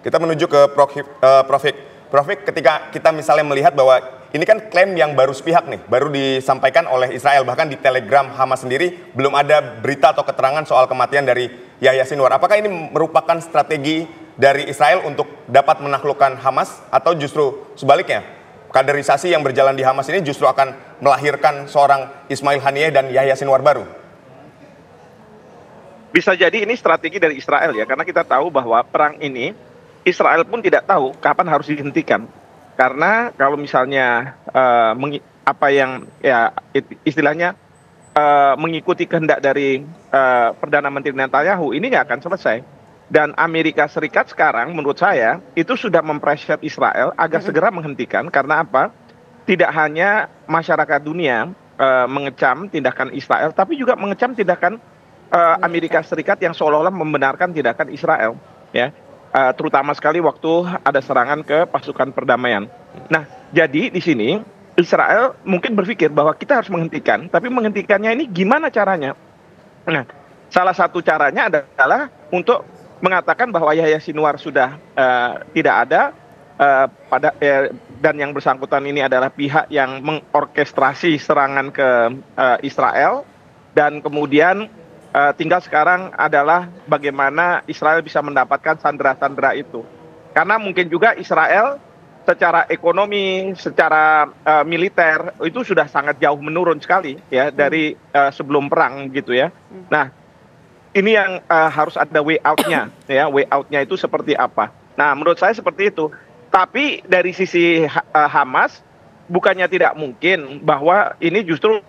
Kita menuju ke Prof. Hik. Prof. Hik, ketika kita misalnya melihat bahwa ini kan klaim yang baru sepihak nih, baru disampaikan oleh Israel, bahkan di Telegram Hamas sendiri belum ada berita atau keterangan soal kematian dari Yahya Sinwar. Apakah ini merupakan strategi dari Israel untuk dapat menaklukkan Hamas atau justru sebaliknya? Kaderisasi yang berjalan di Hamas ini justru akan melahirkan seorang Ismail Haniyeh dan Yahya Sinwar baru? Bisa jadi ini strategi dari Israel ya, karena kita tahu bahwa perang ini Israel pun tidak tahu kapan harus dihentikan. Karena kalau misalnya istilahnya mengikuti kehendak dari Perdana Menteri Netanyahu, ini nggak akan selesai. Dan Amerika Serikat sekarang menurut saya itu sudah mempressure Israel agar segera menghentikan. Karena apa? Tidak hanya masyarakat dunia mengecam tindakan Israel, tapi juga mengecam tindakan Amerika Serikat yang seolah-olah membenarkan tindakan Israel, ya. Terutama sekali waktu ada serangan ke pasukan perdamaian. Nah, jadi di sini Israel mungkin berpikir bahwa kita harus menghentikan, tapi menghentikannya ini gimana caranya? Nah, salah satu caranya adalah untuk mengatakan bahwa Yahya Sinwar sudah tidak ada dan yang bersangkutan ini adalah pihak yang mengorkestrasi serangan ke Israel, dan kemudian tinggal sekarang adalah bagaimana Israel bisa mendapatkan sandera-sandera itu. Karena mungkin juga Israel secara ekonomi, secara militer itu sudah sangat jauh menurun sekali ya dari sebelum perang gitu ya. Nah, ini yang harus ada way out-nya ya. Way out-nya itu seperti apa? Nah, menurut saya seperti itu. Tapi dari sisi Hamas bukannya tidak mungkin bahwa ini justru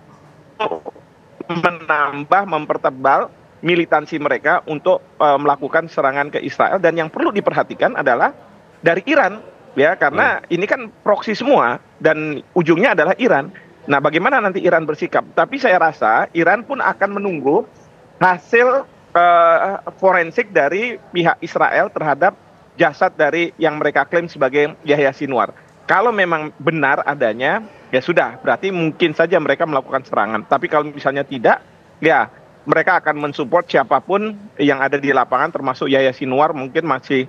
mempertebal militansi mereka untuk melakukan serangan ke Israel. Dan yang perlu diperhatikan adalah dari Iran, ya, karena ini kan proksi semua dan ujungnya adalah Iran. Nah, bagaimana nanti Iran bersikap? Tapi saya rasa Iran pun akan menunggu hasil forensik dari pihak Israel terhadap jasad dari yang mereka klaim sebagai Yahya Sinwar. Kalau memang benar adanya, ya sudah, berarti mungkin saja mereka melakukan serangan. Tapi kalau misalnya tidak, ya mereka akan mensupport siapapun yang ada di lapangan, termasuk Yahya Sinwar mungkin masih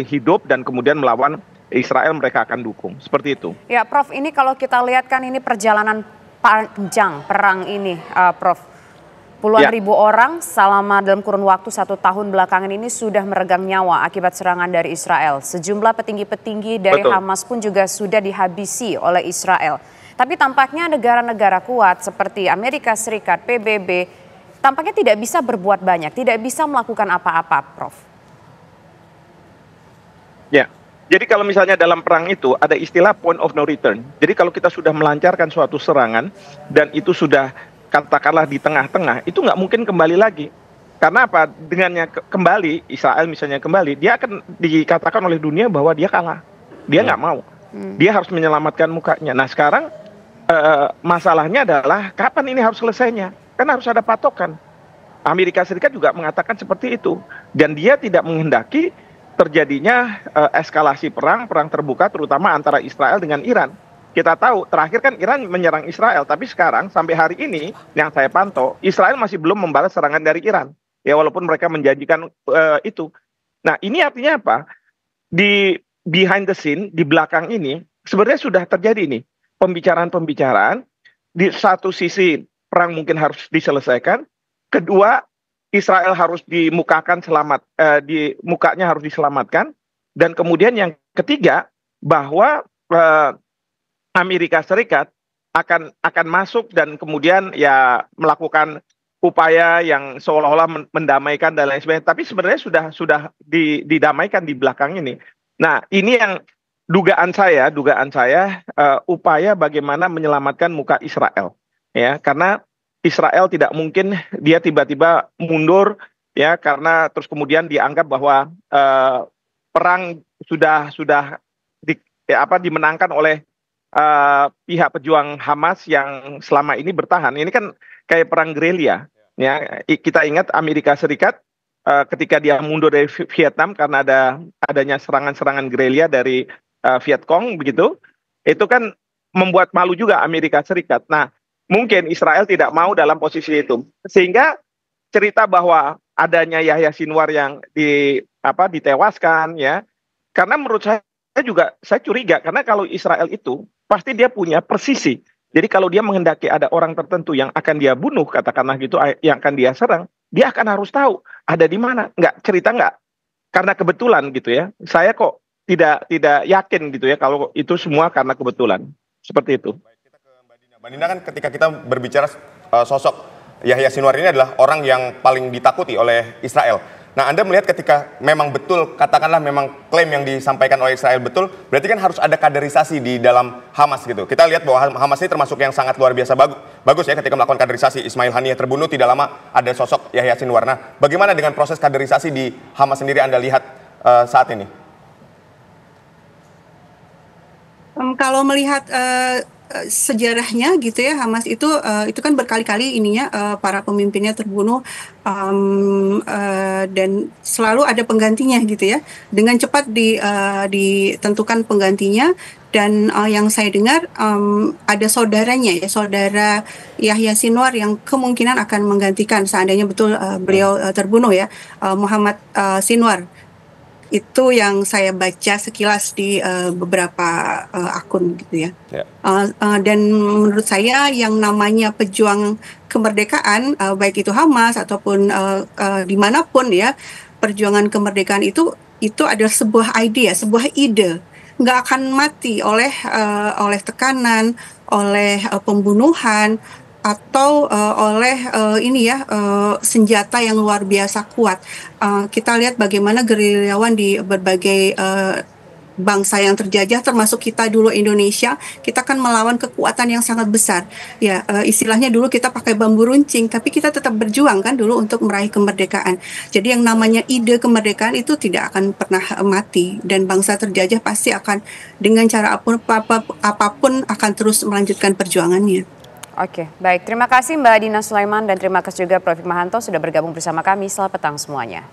hidup dan kemudian melawan Israel, mereka akan dukung. Seperti itu. Ya, Prof, ini kalau kita lihat kan ini perjalanan panjang perang ini, Prof. Puluhan ribu orang selama dalam kurun waktu 1 tahun belakangan ini sudah meregang nyawa akibat serangan dari Israel. Sejumlah petinggi-petinggi dari Hamas pun juga sudah dihabisi oleh Israel. Tapi tampaknya negara-negara kuat seperti Amerika Serikat, PBB, tampaknya tidak bisa berbuat banyak, tidak bisa melakukan apa-apa, Prof. Ya, jadi kalau misalnya dalam perang itu ada istilah point of no return. Jadi kalau kita sudah melancarkan suatu serangan dan itu sudah katakanlah di tengah-tengah, itu nggak mungkin kembali lagi. Karena apa? Dengannya kembali, Israel misalnya kembali, dia akan dikatakan oleh dunia bahwa dia kalah. Dia nggak mau. Dia harus menyelamatkan mukanya. Nah, sekarang masalahnya adalah kapan ini harus selesainya? Kan harus ada patokan. Amerika Serikat juga mengatakan seperti itu. Dan dia tidak menghendaki terjadinya eskalasi perang terbuka terutama antara Israel dengan Iran. Kita tahu terakhir kan Iran menyerang Israel, tapi sekarang sampai hari ini yang saya pantau, Israel masih belum membalas serangan dari Iran. Ya, walaupun mereka menjanjikan itu. Nah, ini artinya apa? Di behind the scene, di belakang ini sebenarnya sudah terjadi nih pembicaraan-pembicaraan. Di satu sisi perang mungkin harus diselesaikan, kedua Israel harus dimukakan di mukanya harus diselamatkan, dan kemudian yang ketiga bahwa Amerika Serikat akan masuk dan kemudian ya melakukan upaya yang seolah-olah mendamaikan dan lain sebagainya. Tapi sebenarnya sudah didamaikan di belakang ini. Nah, ini yang dugaan saya upaya bagaimana menyelamatkan muka Israel, ya, karena Israel tidak mungkin dia tiba-tiba mundur, ya, karena terus kemudian dianggap bahwa perang sudah dimenangkan oleh pihak pejuang Hamas yang selama ini bertahan. Ini kan kayak perang gerilya. Ya, kita ingat Amerika Serikat ketika dia mundur dari Vietnam karena adanya serangan-serangan gerilya dari Vietcong begitu, itu kan membuat malu juga Amerika Serikat. Nah, mungkin Israel tidak mau dalam posisi itu, sehingga cerita bahwa adanya Yahya Sinwar yang ditewaskan ya. Karena menurut saya juga saya curiga karena kalau Israel itu pasti dia punya persisi. Jadi kalau dia menghendaki ada orang tertentu yang akan dia bunuh, katakanlah gitu, yang akan dia serang, dia akan harus tahu ada di mana. Cerita nggak? Karena kebetulan gitu ya. Saya kok tidak yakin gitu ya kalau itu semua karena kebetulan. Seperti itu. Baik, kita ke Mbak Dina. Mbak Dina kan ketika kita berbicara sosok Yahya Sinwar ini adalah orang yang paling ditakuti oleh Israel. Nah, Anda melihat ketika memang betul, katakanlah memang klaim yang disampaikan oleh Israel betul, berarti kan harus ada kaderisasi di dalam Hamas gitu. Kita lihat bahwa Hamas ini termasuk yang sangat luar biasa bagus ya ketika melakukan kaderisasi. Ismail Haniyeh terbunuh, tidak lama ada sosok Yahya Sinwar. Nah, bagaimana dengan proses kaderisasi di Hamas sendiri Anda lihat saat ini? Kalau melihat sejarahnya gitu ya, Hamas itu kan berkali-kali para pemimpinnya terbunuh dan selalu ada penggantinya gitu ya. Dengan cepat ditentukan penggantinya dan yang saya dengar ada saudaranya ya, saudara Yahya Sinwar yang kemungkinan akan menggantikan seandainya betul beliau terbunuh ya, Muhammad Sinwar. Itu yang saya baca sekilas di beberapa akun gitu ya. Dan menurut saya yang namanya pejuang kemerdekaan, baik itu Hamas ataupun dimanapun ya, perjuangan kemerdekaan itu adalah sebuah ide, nggak akan mati oleh tekanan, oleh pembunuhan, atau oleh senjata yang luar biasa kuat. Kita lihat bagaimana gerilyawan di berbagai bangsa yang terjajah, termasuk kita dulu Indonesia, kita kan melawan kekuatan yang sangat besar. Ya, istilahnya dulu kita pakai bambu runcing, tapi kita tetap berjuang kan dulu untuk meraih kemerdekaan. Jadi yang namanya ide kemerdekaan itu tidak akan pernah mati, dan bangsa terjajah pasti akan dengan cara apapun akan terus melanjutkan perjuangannya. Oke, baik. Terima kasih Mbak Dina Sulaiman dan terima kasih juga Prof. Hikmahanto sudah bergabung bersama kami. Selamat petang semuanya.